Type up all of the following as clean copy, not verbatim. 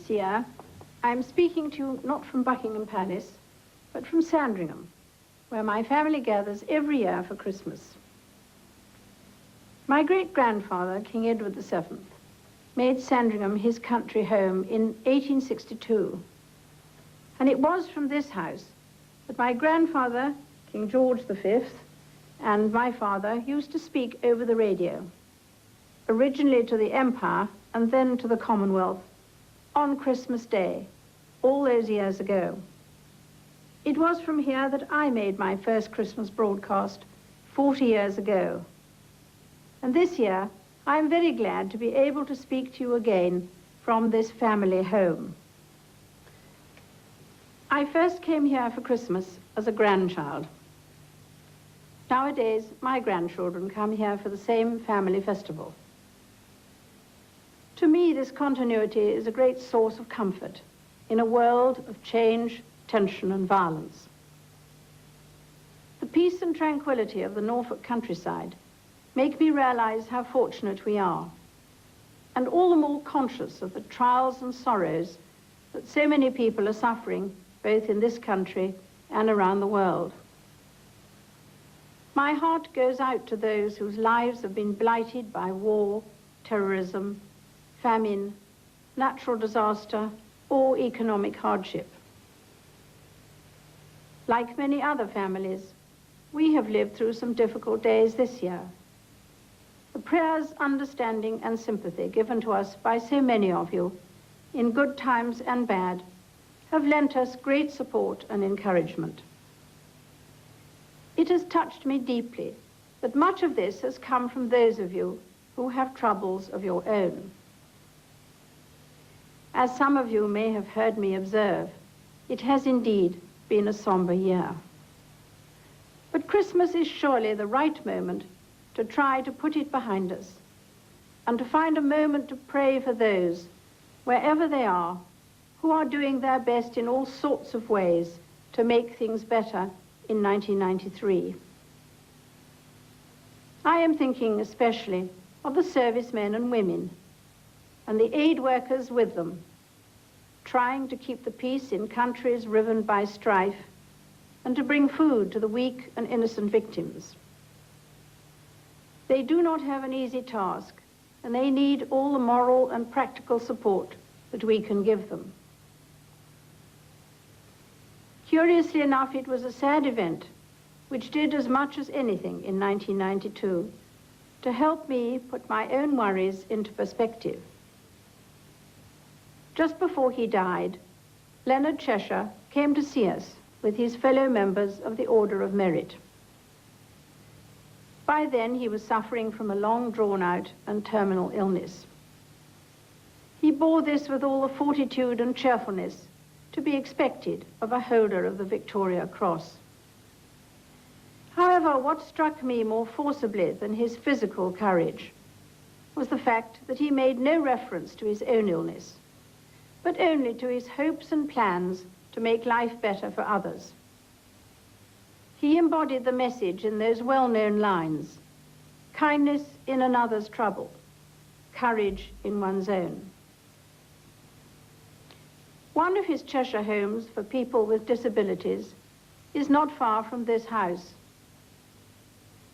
This year, I'm speaking to you not from Buckingham Palace, but from Sandringham, where my family gathers every year for Christmas. My great-grandfather, King Edward VII, made Sandringham his country home in 1862. And it was from this house that my grandfather, King George V, and my father used to speak over the radio, originally to the Empire and then to the Commonwealth, on Christmas Day, all those years ago. It was from here that I made my first Christmas broadcast 40 years ago. And this year, I am very glad to be able to speak to you again from this family home. I first came here for Christmas as a grandchild. Nowadays, my grandchildren come here for the same family festival. To me, this continuity is a great source of comfort in a world of change, tension, and violence. The peace and tranquility of the Norfolk countryside make me realize how fortunate we are, and all the more conscious of the trials and sorrows that so many people are suffering, both in this country and around the world. My heart goes out to those whose lives have been blighted by war, terrorism, famine, natural disaster, or economic hardship. Like many other families, we have lived through some difficult days this year. The prayers, understanding, and sympathy given to us by so many of you, in good times and bad, have lent us great support and encouragement. It has touched me deeply that much of this has come from those of you who have troubles of your own. As some of you may have heard me observe, it has indeed been a somber year. But Christmas is surely the right moment to try to put it behind us and to find a moment to pray for those, wherever they are, who are doing their best in all sorts of ways to make things better in 1993. I am thinking especially of the servicemen and women and the aid workers with them, trying to keep the peace in countries riven by strife and to bring food to the weak and innocent victims. They do not have an easy task, and they need all the moral and practical support that we can give them. Curiously enough, it was a sad event which did as much as anything in 1992 to help me put my own worries into perspective. Just before he died, Leonard Cheshire came to see us with his fellow members of the Order of Merit. By then, he was suffering from a long, drawn-out and terminal illness. He bore this with all the fortitude and cheerfulness to be expected of a holder of the Victoria Cross. However, what struck me more forcibly than his physical courage was the fact that he made no reference to his own illness, but only to his hopes and plans to make life better for others. He embodied the message in those well-known lines: kindness in another's trouble, courage in one's own. One of his Cheshire homes for people with disabilities is not far from this house.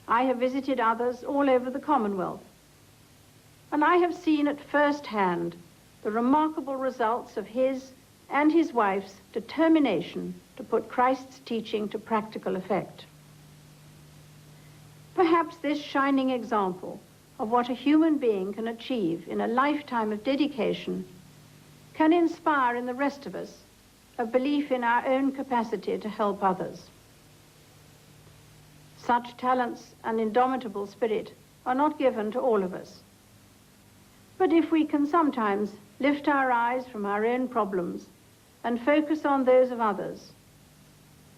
I have visited others all over the Commonwealth, and I have seen at first hand the remarkable results of his and his wife's determination to put Christ's teaching to practical effect. Perhaps this shining example of what a human being can achieve in a lifetime of dedication can inspire in the rest of us a belief in our own capacity to help others. Such talents and indomitable spirit are not given to all of us. But if we can sometimes lift our eyes from our own problems and focus on those of others,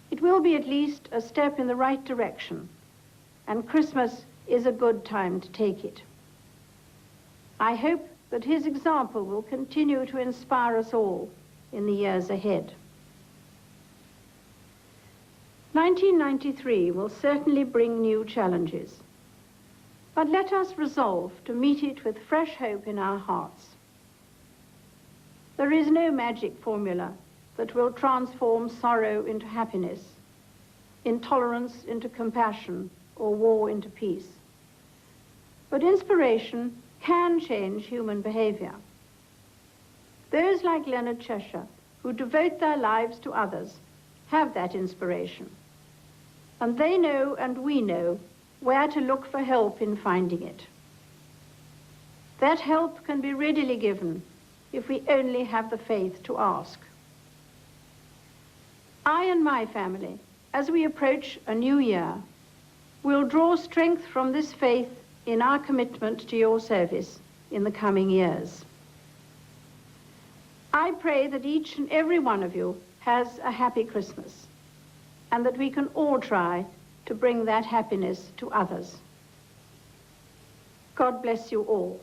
it will be at least a step in the right direction, and Christmas is a good time to take it. I hope that his example will continue to inspire us all in the years ahead. 1993 will certainly bring new challenges, but let us resolve to meet it with fresh hope in our hearts. There is no magic formula that will transform sorrow into happiness, intolerance into compassion, or war into peace. But inspiration can change human behavior. Those like Leonard Cheshire, who devote their lives to others, have that inspiration. And they know, and we know, where to look for help in finding it. That help can be readily given if we only have the faith to ask. I and my family, as we approach a new year, will draw strength from this faith in our commitment to your service in the coming years. I pray that each and every one of you has a happy Christmas, and that we can all try to bring that happiness to others. God bless you all.